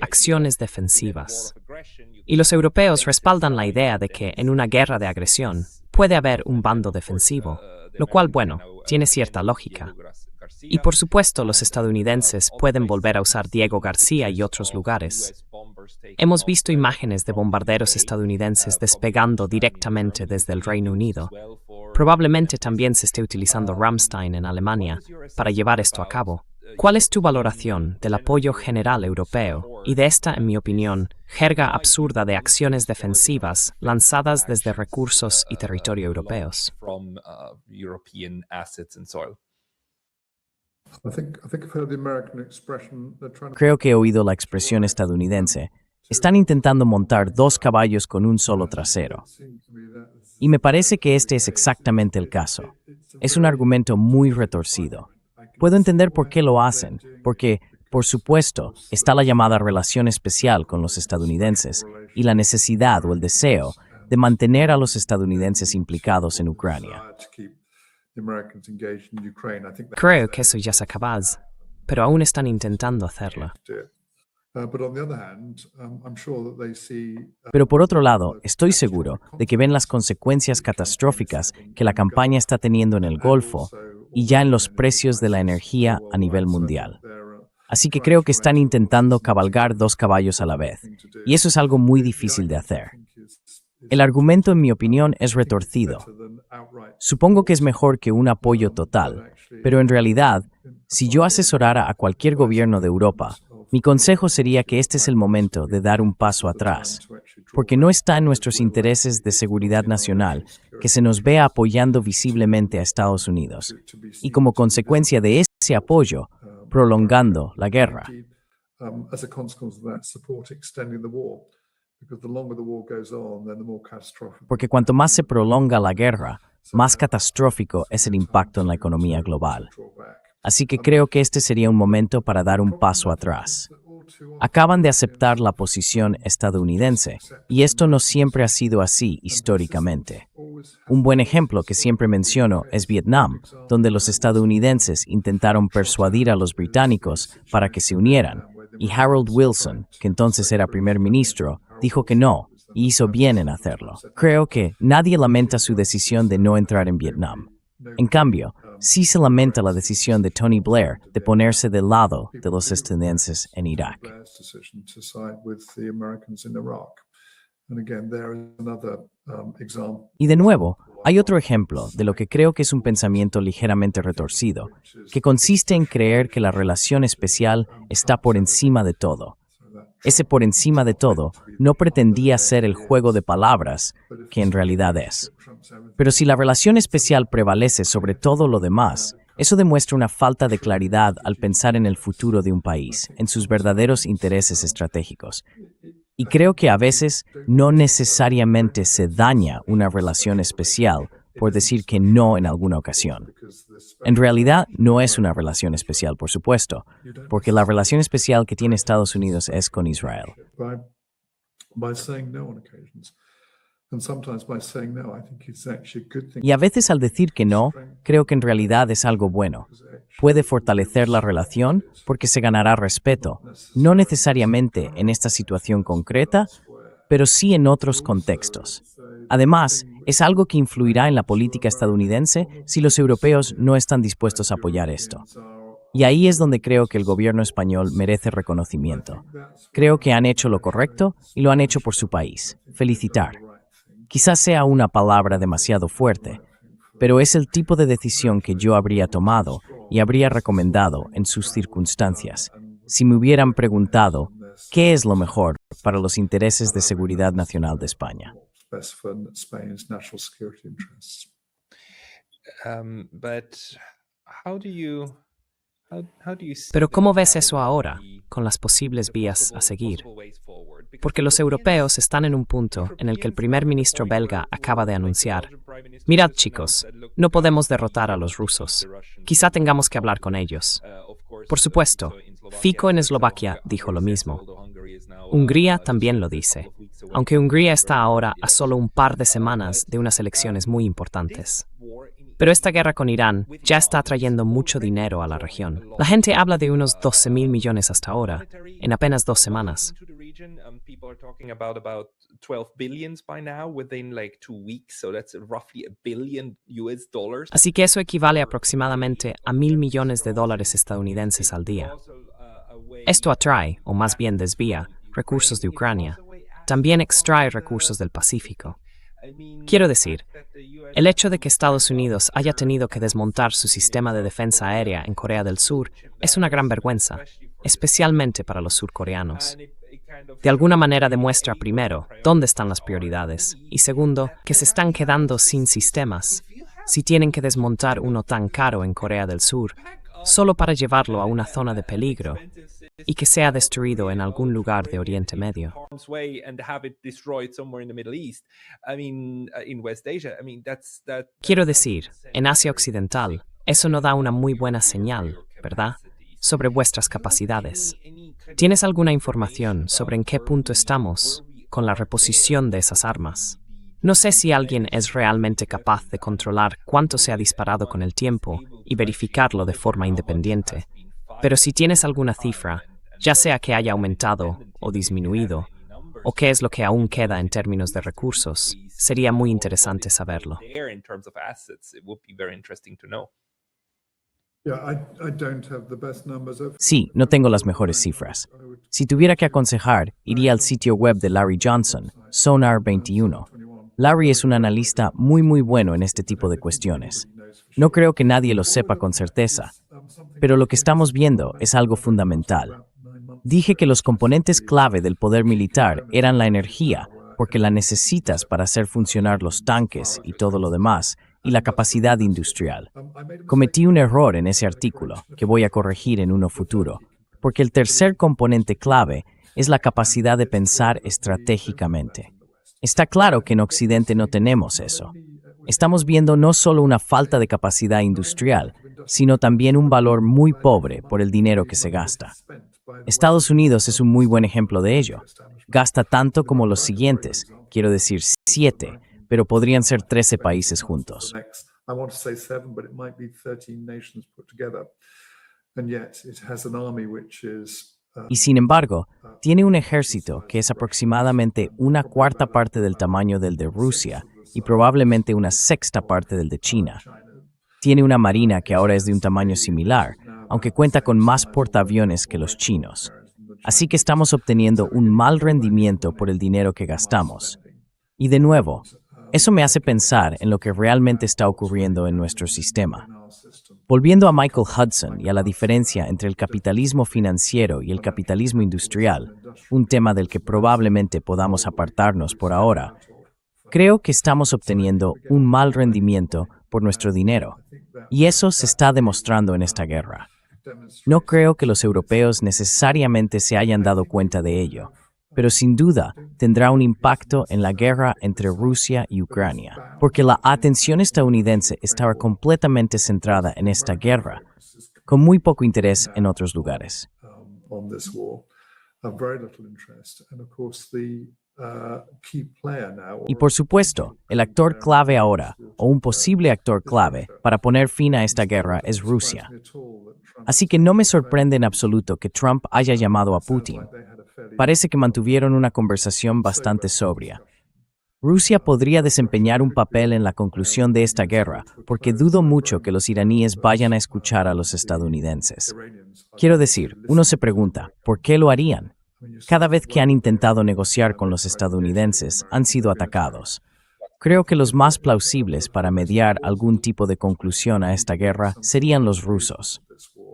Acciones defensivas. Y los europeos respaldan la idea de que en una guerra de agresión puede haber un bando defensivo, lo cual, tiene cierta lógica. Y por supuesto, los estadounidenses pueden volver a usar Diego García y otros lugares. Hemos visto imágenes de bombarderos estadounidenses despegando directamente desde el Reino Unido. Probablemente también se esté utilizando Ramstein en Alemania para llevar esto a cabo. ¿Cuál es tu valoración del apoyo general europeo y de esta, en mi opinión, jerga absurda de acciones defensivas lanzadas desde recursos y territorio europeos? Creo que he oído la expresión estadounidense. Están intentando montar 2 caballos con un solo trasero. Y me parece que este es exactamente el caso. Es un argumento muy retorcido. Puedo entender por qué lo hacen, porque Por supuesto, está la llamada relación especial con los estadounidenses y la necesidad o el deseo de mantener a los estadounidenses implicados en Ucrania. Creo que eso ya es capaz, pero aún están intentando hacerlo. Pero por otro lado, estoy seguro de que ven las consecuencias catastróficas que la campaña está teniendo en el Golfo y ya en los precios de la energía a nivel mundial. Así que creo que están intentando cabalgar dos caballos a la vez, y eso es algo muy difícil de hacer. El argumento, en mi opinión, es retorcido. Supongo que es mejor que un apoyo total, pero en realidad, si yo asesorara a cualquier gobierno de Europa, mi consejo sería que este es el momento de dar un paso atrás, porque no está en nuestros intereses de seguridad nacional que se nos vea apoyando visiblemente a Estados Unidos, y como consecuencia de ese apoyo, prolongando la guerra. Porque cuanto más se prolonga la guerra, más catastrófico es el impacto en la economía global. Así que creo que este sería un momento para dar un paso atrás. Acaban de aceptar la posición estadounidense, y esto no siempre ha sido así históricamente. Un buen ejemplo que siempre menciono es Vietnam, donde los estadounidenses intentaron persuadir a los británicos para que se unieran, y Harold Wilson, que entonces era primer ministro, dijo que no, y hizo bien en hacerlo. Creo que nadie lamenta su decisión de no entrar en Vietnam. En cambio, sí se lamenta la decisión de Tony Blair de ponerse del lado de los estadounidenses en Irak. Y de nuevo, hay otro ejemplo de lo que creo que es un pensamiento ligeramente retorcido, que consiste en creer que la relación especial está por encima de todo. Ese por encima de todo no pretendía ser el juego de palabras que en realidad es. Pero si la relación especial prevalece sobre todo lo demás, eso demuestra una falta de claridad al pensar en el futuro de un país, en sus verdaderos intereses estratégicos. Y creo que a veces no necesariamente se daña una relación especial por decir que no en alguna ocasión. En realidad, no es una relación especial, por supuesto, porque la relación especial que tiene Estados Unidos es con Israel. Y a veces al decir que no, creo que en realidad es algo bueno. Puede fortalecer la relación porque se ganará respeto, no necesariamente en esta situación concreta, pero sí en otros contextos. Además, es algo que influirá en la política estadounidense si los europeos no están dispuestos a apoyar esto. Y ahí es donde creo que el gobierno español merece reconocimiento. Creo que han hecho lo correcto y lo han hecho por su país. Felicitar. Quizás sea una palabra demasiado fuerte, pero es el tipo de decisión que yo habría tomado y habría recomendado en sus circunstancias, si me hubieran preguntado qué es lo mejor para los intereses de seguridad nacional de España. Pero ¿cómo ves eso ahora, con las posibles vías a seguir? Porque los europeos están en un punto en el que el primer ministro belga acaba de anunciar: mirad, chicos, no podemos derrotar a los rusos. Quizá tengamos que hablar con ellos. Por supuesto, Fico en Eslovaquia dijo lo mismo. Hungría también lo dice, aunque Hungría está ahora a solo un par de semanas de unas elecciones muy importantes. Pero esta guerra con Irán ya está trayendo mucho dinero a la región. La gente habla de unos 12.000 millones hasta ahora, en apenas 2 semanas. Así que eso equivale aproximadamente a $1.000 millones estadounidenses al día. Esto atrae, o más bien desvía, recursos de Ucrania. También extrae recursos del Pacífico. Quiero decir, el hecho de que Estados Unidos haya tenido que desmontar su sistema de defensa aérea en Corea del Sur es una gran vergüenza, especialmente para los surcoreanos. De alguna manera demuestra, primero, dónde están las prioridades, y segundo, que se están quedando sin sistemas. Si tienen que desmontar uno tan caro en Corea del Sur, solo para llevarlo a una zona de peligro, y que sea destruido en algún lugar de Oriente Medio. Quiero decir, en Asia Occidental, eso no da una muy buena señal, ¿verdad? sobre vuestras capacidades. ¿Tienes alguna información sobre en qué punto estamos con la reposición de esas armas? No sé si alguien es realmente capaz de controlar cuánto se ha disparado con el tiempo y verificarlo de forma independiente, pero si tienes alguna cifra, ya sea que haya aumentado o disminuido, o qué es lo que aún queda en términos de recursos, sería muy interesante saberlo. Sí, no tengo las mejores cifras. Si tuviera que aconsejar, iría al sitio web de Larry Johnson, Sonar 21. Larry es un analista muy bueno en este tipo de cuestiones. No creo que nadie lo sepa con certeza, pero lo que estamos viendo es algo fundamental. Dije que los componentes clave del poder militar eran la energía, porque la necesitas para hacer funcionar los tanques y todo lo demás, y la capacidad industrial. Cometí un error en ese artículo, que voy a corregir en uno futuro, porque el tercer componente clave es la capacidad de pensar estratégicamente. Está claro que en Occidente no tenemos eso. Estamos viendo no solo una falta de capacidad industrial, sino también un valor muy pobre por el dinero que se gasta. Estados Unidos es un muy buen ejemplo de ello. Gasta tanto como los siguientes, quiero decir 7, pero podrían ser 13 países juntos. Y sin embargo, tiene un ejército que es aproximadamente una cuarta parte del tamaño del de Rusia y probablemente una sexta parte del de China. Tiene una marina que ahora es de un tamaño similar, aunque cuenta con más portaaviones que los chinos. Así que estamos obteniendo un mal rendimiento por el dinero que gastamos. Y de nuevo, eso me hace pensar en lo que realmente está ocurriendo en nuestro sistema. Volviendo a Michael Hudson y a la diferencia entre el capitalismo financiero y el capitalismo industrial, un tema del que probablemente podamos apartarnos por ahora, creo que estamos obteniendo un mal rendimiento por nuestro dinero, y eso se está demostrando en esta guerra. No creo que los europeos necesariamente se hayan dado cuenta de ello, pero sin duda tendrá un impacto en la guerra entre Rusia y Ucrania, porque la atención estadounidense estaba completamente centrada en esta guerra, con muy poco interés en otros lugares. Y por supuesto, el actor clave ahora, o un posible actor clave, para poner fin a esta guerra es Rusia. Así que no me sorprende en absoluto que Trump haya llamado a Putin. Parece que mantuvieron una conversación bastante sobria. Rusia podría desempeñar un papel en la conclusión de esta guerra, porque dudo mucho que los iraníes vayan a escuchar a los estadounidenses. Quiero decir, uno se pregunta, ¿por qué lo harían? Cada vez que han intentado negociar con los estadounidenses, han sido atacados. Creo que los más plausibles para mediar algún tipo de conclusión a esta guerra serían los rusos.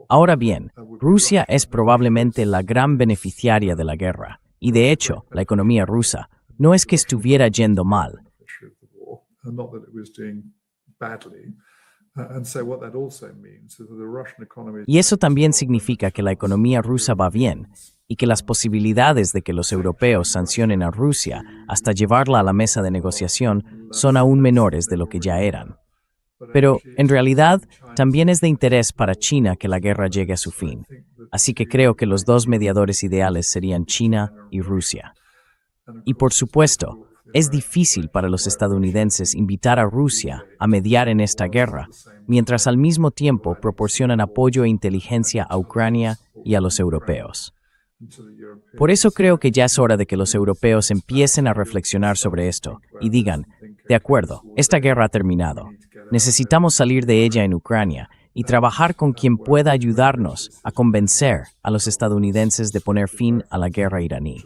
Ahora bien, Rusia es probablemente la gran beneficiaria de la guerra, y de hecho, la economía rusa no es que estuviera yendo mal. Y eso también significa que la economía rusa va bien, y que las posibilidades de que los europeos sancionen a Rusia hasta llevarla a la mesa de negociación son aún menores de lo que ya eran. Pero, en realidad, también es de interés para China que la guerra llegue a su fin. Así que creo que los dos mediadores ideales serían China y Rusia. Y por supuesto, es difícil para los estadounidenses invitar a Rusia a mediar en esta guerra, mientras al mismo tiempo proporcionan apoyo e inteligencia a Ucrania y a los europeos. Por eso creo que ya es hora de que los europeos empiecen a reflexionar sobre esto y digan, de acuerdo, esta guerra ha terminado. Necesitamos salir de ella en Ucrania y trabajar con quien pueda ayudarnos a convencer a los estadounidenses de poner fin a la guerra iraní.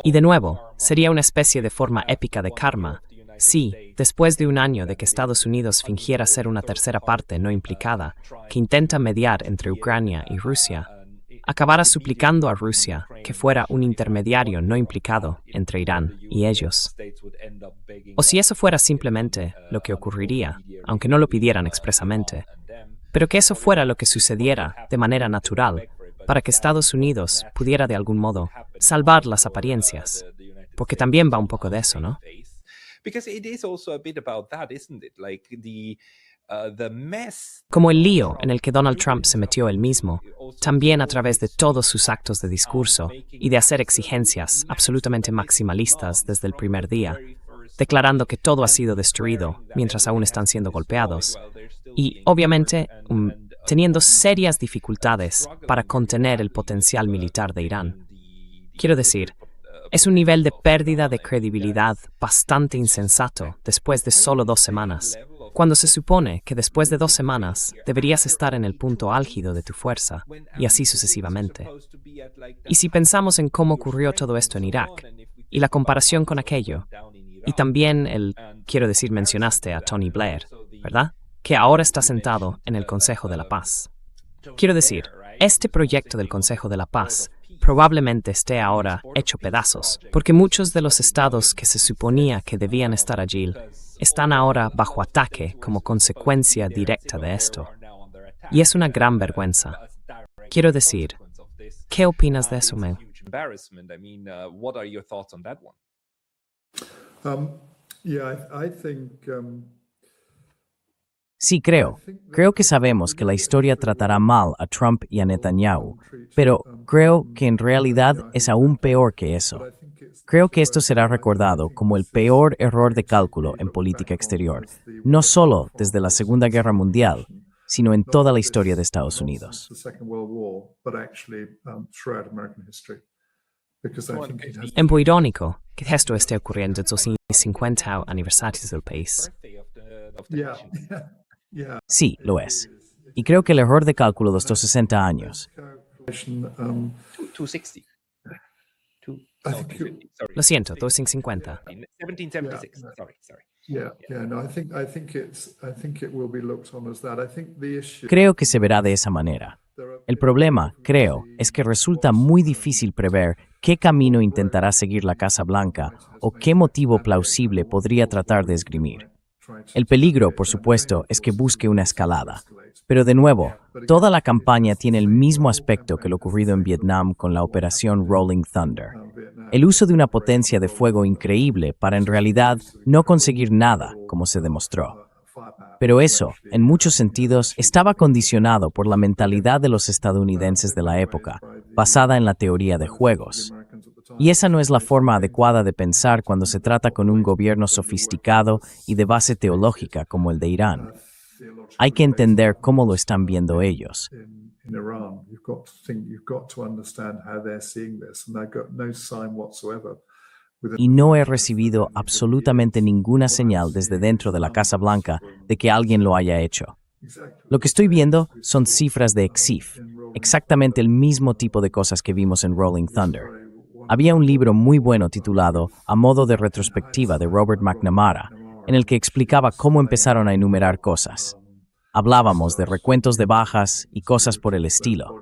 Y de nuevo, sería una especie de forma épica de karma. Sí, después de un año de que Estados Unidos fingiera ser una tercera parte no implicada, que intenta mediar entre Ucrania y Rusia, acabara suplicando a Rusia que fuera un intermediario no implicado entre Irán y ellos. O si eso fuera simplemente lo que ocurriría, aunque no lo pidieran expresamente, pero que eso fuera lo que sucediera de manera natural, para que Estados Unidos pudiera de algún modo salvar las apariencias, porque también va un poco de eso, ¿no? Como el lío en el que Donald Trump se metió él mismo, también a través de todos sus actos de discurso y de hacer exigencias absolutamente maximalistas desde el primer día, declarando que todo ha sido destruido mientras aún están siendo golpeados, y obviamente teniendo serias dificultades para contener el potencial militar de Irán. Quiero decir, es un nivel de pérdida de credibilidad bastante insensato después de solo 2 semanas, cuando se supone que después de 2 semanas deberías estar en el punto álgido de tu fuerza, y así sucesivamente. Y si pensamos en cómo ocurrió todo esto en Irak, y la comparación con aquello, y también mencionaste a Tony Blair, ¿verdad? Que ahora está sentado en el Consejo de la Paz. Quiero decir, este proyecto del Consejo de la Paz probablemente esté ahora hecho pedazos, porque muchos de los estados que se suponía que debían estar allí están ahora bajo ataque como consecuencia directa de esto. Y es una gran vergüenza. Quiero decir, ¿qué opinas de eso, Mel? Sí, creo que sabemos que la historia tratará mal a Trump y a Netanyahu, pero creo que en realidad es aún peor que eso. Creo que esto será recordado como el peor error de cálculo en política exterior, no solo desde la Segunda Guerra Mundial, sino en toda la historia de Estados Unidos. Es muy irónico que esto esté ocurriendo en los 50 aniversarios del país. Sí, lo es. Y creo que el error de cálculo de estos 60 años. 260. Lo siento, 250. 1776. Sorry. Creo que se verá de esa manera. El problema, creo, es que resulta muy difícil prever qué camino intentará seguir la Casa Blanca o qué motivo plausible podría tratar de esgrimir. El peligro, por supuesto, es que busque una escalada. Pero de nuevo, toda la campaña tiene el mismo aspecto que lo ocurrido en Vietnam con la operación Rolling Thunder. El uso de una potencia de fuego increíble para en realidad no conseguir nada, como se demostró. Pero eso, en muchos sentidos, estaba condicionado por la mentalidad de los estadounidenses de la época, basada en la teoría de juegos. Y esa no es la forma adecuada de pensar cuando se trata con un gobierno sofisticado y de base teológica como el de Irán. Hay que entender cómo lo están viendo ellos. Y no he recibido absolutamente ninguna señal desde dentro de la Casa Blanca de que alguien lo haya hecho. Lo que estoy viendo son cifras de EXIF, exactamente el mismo tipo de cosas que vimos en Rolling Thunder. Había un libro muy bueno titulado A modo de retrospectiva de Robert McNamara, en el que explicaba cómo empezaron a enumerar cosas. Hablábamos de recuentos de bajas y cosas por el estilo.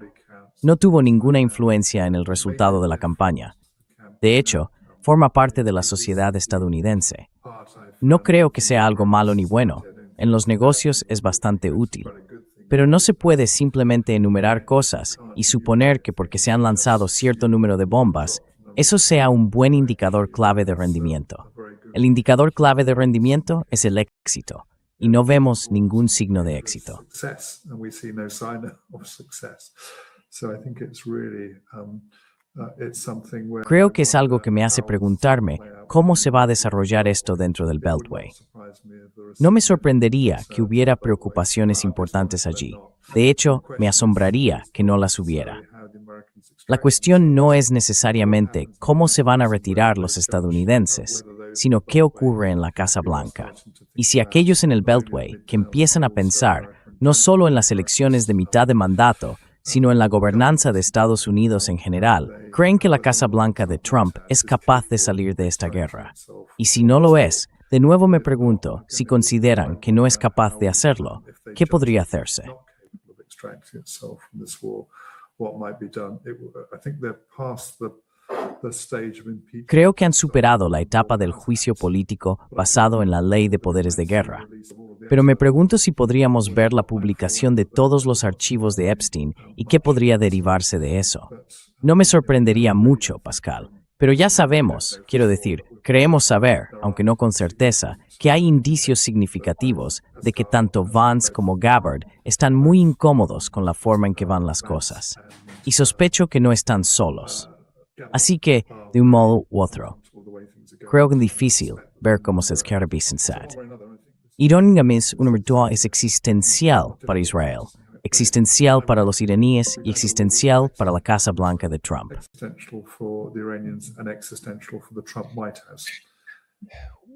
No tuvo ninguna influencia en el resultado de la campaña. De hecho, forma parte de la sociedad estadounidense. No creo que sea algo malo ni bueno. En los negocios es bastante útil. Pero no se puede simplemente enumerar cosas y suponer que porque se han lanzado cierto número de bombas, eso sea un buen indicador clave de rendimiento. El indicador clave de rendimiento es el éxito, y no vemos ningún signo de éxito. Creo que es algo que me hace preguntarme cómo se va a desarrollar esto dentro del Beltway. No me sorprendería que hubiera preocupaciones importantes allí. De hecho, me asombraría que no las hubiera. La cuestión no es necesariamente cómo se van a retirar los estadounidenses, sino qué ocurre en la Casa Blanca. Y si aquellos en el Beltway que empiezan a pensar no solo en las elecciones de mitad de mandato, sino en la gobernanza de Estados Unidos en general, creen que la Casa Blanca de Trump es capaz de salir de esta guerra. Y si no lo es, de nuevo me pregunto si consideran que no es capaz de hacerlo, ¿qué podría hacerse? Creo que han superado la etapa del juicio político basado en la ley de poderes de guerra. Pero me pregunto si podríamos ver la publicación de todos los archivos de Epstein y qué podría derivarse de eso. No me sorprendería mucho, Pascal, Pero ya sabemos, quiero decir, creemos saber, aunque no con certeza, que hay indicios significativos de que tanto Vance como Gabbard están muy incómodos con la forma en que van las cosas. Y sospecho que no están solos. Así que, de un modo u otro, creo que es difícil ver cómo se quiere pensar. Irónicamente, una virtud es existencial para Israel, existencial para los iraníes y existencial para la Casa Blanca de Trump. Existential for the Iranians and existential for the Trump White House.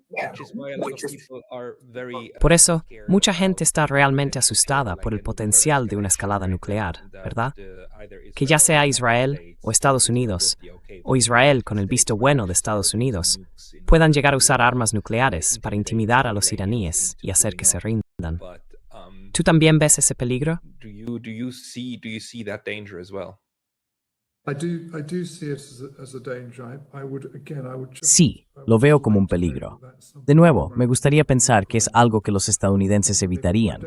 Which is why a lot of people are very Por eso, mucha gente está realmente asustada por el potencial de una escalada nuclear, ¿verdad? Que ya sea Israel o Estados Unidos, o Israel con el visto bueno de Estados Unidos, puedan llegar a usar armas nucleares para intimidar a los iraníes y hacer que se rindan. ¿Tú también ves ese peligro? do you see that danger as well? I do see it as a danger. I would just Sí, lo veo como un peligro. De nuevo, me gustaría pensar que es algo que los estadounidenses evitarían.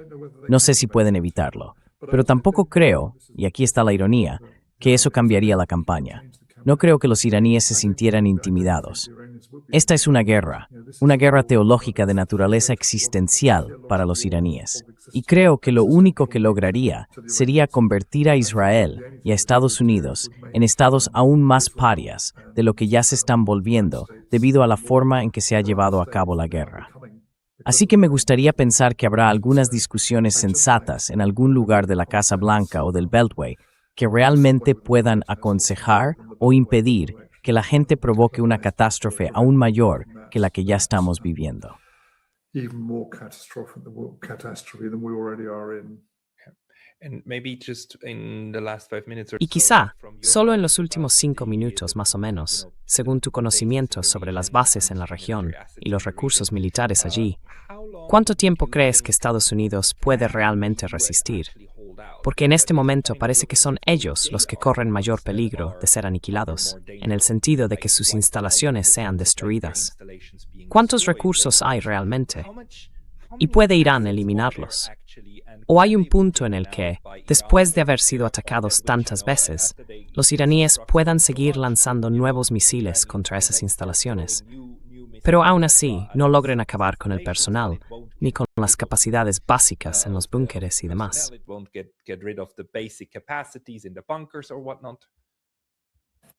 No sé si pueden evitarlo. Pero tampoco creo, y aquí está la ironía, que eso cambiaría la campaña. No creo que los iraníes se sintieran intimidados. Esta es una guerra teológica de naturaleza existencial para los iraníes. Y creo que lo único que lograría sería convertir a Israel y a Estados Unidos en estados aún más parias de lo que ya se están volviendo debido a la forma en que se ha llevado a cabo la guerra. Así que me gustaría pensar que habrá algunas discusiones sensatas en algún lugar de la Casa Blanca o del Beltway que realmente puedan aconsejar o impedir que la gente provoque una catástrofe aún mayor que la que ya estamos viviendo. even more catastrophe than we already are in. And maybe just in the last 5 minutes or Y so, quizá, from your solo en point los últimos 5 minutos más o menos, según tu conocimiento sobre las bases en la región y los recursos militares allí, ¿cuánto tiempo crees que Estados Unidos puede realmente resistir? Porque en este momento parece que son ellos los que corren mayor peligro de ser aniquilados, en el sentido de que sus instalaciones sean destruidas. ¿Cuántos recursos hay realmente? ¿Y puede Irán eliminarlos? ¿O hay un punto en el que, después de haber sido atacados tantas veces, los iraníes puedan seguir lanzando nuevos misiles contra esas instalaciones, pero aún así no logren acabar con el personal, ni con las capacidades básicas en los búnkeres y demás?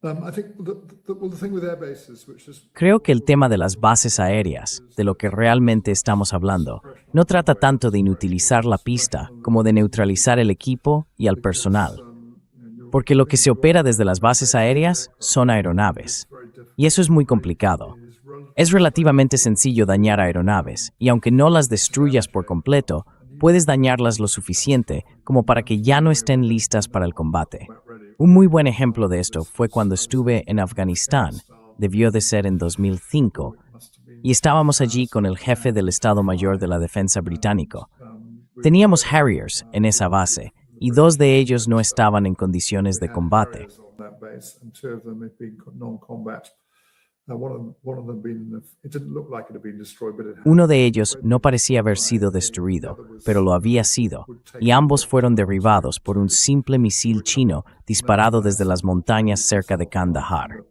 I think the thing with air bases, which is Creo que el tema de las bases aéreas, de lo que realmente estamos hablando, no trata tanto de inutilizar la pista como de neutralizar el equipo y al personal. Porque lo que se opera desde las bases aéreas son aeronaves. Y eso es muy complicado. Es relativamente sencillo dañar aeronaves, y aunque no las destruyas por completo, puedes dañarlas lo suficiente como para que ya no estén listas para el combate. Un muy buen ejemplo de esto fue cuando estuve en Afganistán, debió de ser en 2005, y estábamos allí con el jefe del Estado Mayor de la Defensa británico. Teníamos Harriers en esa base, y 2 de ellos no estaban en condiciones de combate. on that base, and 2 of them have been non-combat. One of them it didn't look like it had been destroyed, but it had. Uno de ellos no parecía haber sido destruido, pero lo había sido, y ambos fueron derribados por un simple misil chino disparado desde las montañas cerca de Kandahar.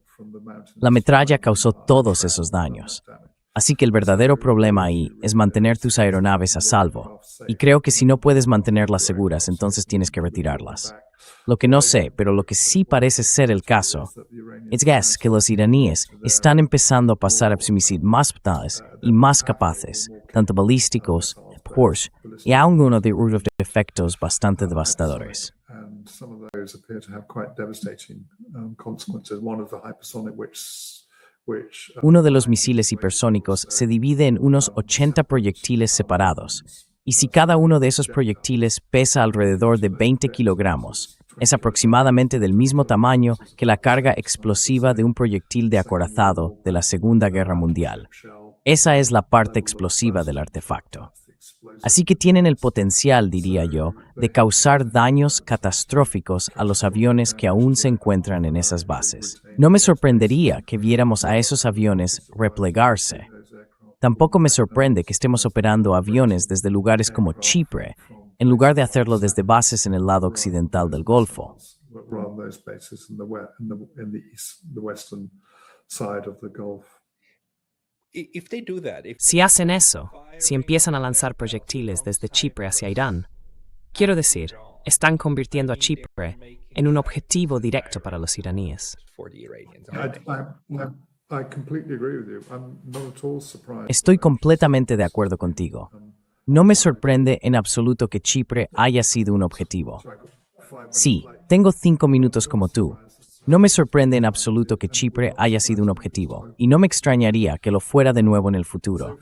La metralla causó todos esos daños. Así que el verdadero problema ahí es mantener tus aeronaves a salvo, y creo que si no puedes mantenerlas seguras, entonces tienes que retirarlas. Lo que no sé, pero lo que sí parece ser el caso, es que los iraníes están empezando a pasar a misiles más potentes y más capaces, tanto balísticos, Porsche, y algunos de efectos bastante devastadores. And some of those appear to have quite devastating consequences. One of the hypersonic, which Uno de los misiles hipersónicos se divide en unos 80 proyectiles separados, y si cada uno de esos proyectiles pesa alrededor de 20 kilogramos, es aproximadamente del mismo tamaño que la carga explosiva de un proyectil de acorazado de la Segunda Guerra Mundial. Esa es la parte explosiva del artefacto. Así que tienen el potencial, diría yo, de causar daños catastróficos a los aviones que aún se encuentran en esas bases. No me sorprendería que viéramos a esos aviones replegarse. Tampoco me sorprende que estemos operando aviones desde lugares como Chipre, en lugar de hacerlo desde bases en el lado occidental del Golfo. rather than those bases in the western side of the Gulf. Si hacen eso, si empiezan a lanzar proyectiles desde Chipre hacia Irán, quiero decir, están convirtiendo a Chipre en un objetivo directo para los iraníes. I completely agree with you. I'm not at all surprised. Estoy completamente de acuerdo contigo. No me sorprende en absoluto que Chipre haya sido un objetivo. Sí, tengo 5 minutos como tú. No me sorprende en absoluto que Chipre haya sido un objetivo, y no me extrañaría que lo fuera de nuevo en el futuro.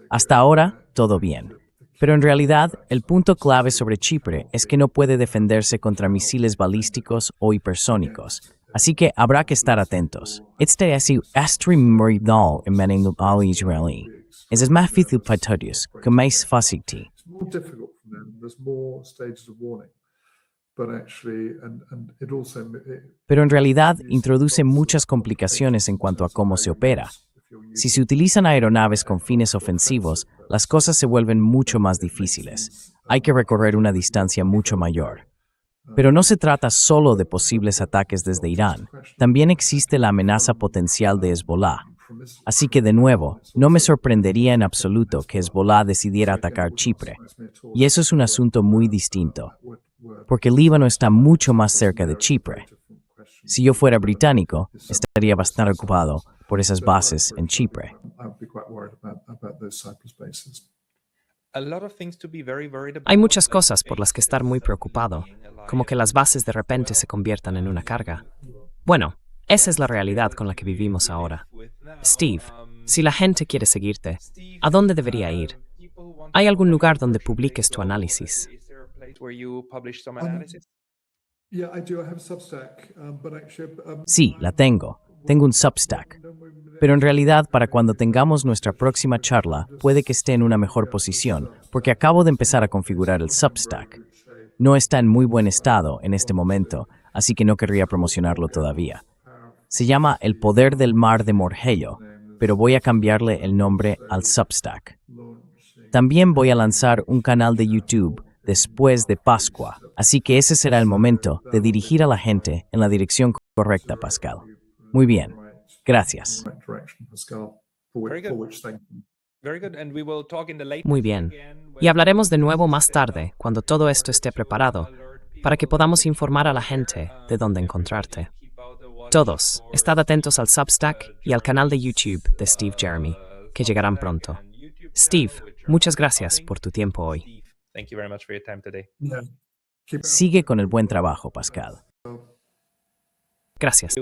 Hasta ahora, todo bien. Pero en realidad, el punto clave sobre Chipre es que no puede defenderse contra misiles balísticos o hipersónicos, así que habrá que estar atentos. Este es el extremidad en israelí. Es más difícil para todos, que más fácil. It's more difficult for them. There's more stages of warning. But actually, and it also... Pero en realidad introduce muchas complicaciones en cuanto a cómo se opera. Si se utilizan aeronaves con fines ofensivos, las cosas se vuelven mucho más difíciles. Hay que recorrer una distancia mucho mayor. Pero no se trata solo de posibles ataques desde Irán. También existe la amenaza potencial de Hezbollah. Así que, de nuevo, no me sorprendería en absoluto que Hezbollah decidiera atacar Chipre. Y eso es un asunto muy distinto, porque Líbano está mucho más cerca de Chipre. Si yo fuera británico, estaría bastante ocupado por esas bases en Chipre. Hay muchas cosas por las que estar muy preocupado, como que las bases de repente se conviertan en una carga. Bueno, esa es la realidad con la que vivimos ahora. Steve, si la gente quiere seguirte, ¿a dónde debería ir? ¿Hay algún lugar donde publiques tu análisis? Yeah, I do. I have a Substack, but actually, Sí, la tengo. Tengo un Substack. Pero en realidad, para cuando tengamos nuestra próxima charla, puede que esté en una mejor posición, porque acabo de empezar a configurar el Substack. No está en muy buen estado en este momento, así que no querría promocionarlo todavía. Se llama El Poder del Mar de Morgello, pero voy a cambiarle el nombre al Substack. También voy a lanzar un canal de YouTube después de Pascua, así que ese será el momento de dirigir a la gente en la dirección correcta, Pascal. Muy bien, gracias. right direction, Pascal, for which thank you. Muy bien. Y hablaremos de nuevo más tarde, cuando todo esto esté preparado, para que podamos informar a la gente de dónde encontrarte. Todos, estad atentos al Substack y al canal de YouTube de Steve Jeremy, que llegarán pronto. Steve, muchas gracias por tu tiempo hoy. Thank you very much for your time today. Yeah. Keep Sigue con el buen trabajo, Pascal. Gracias.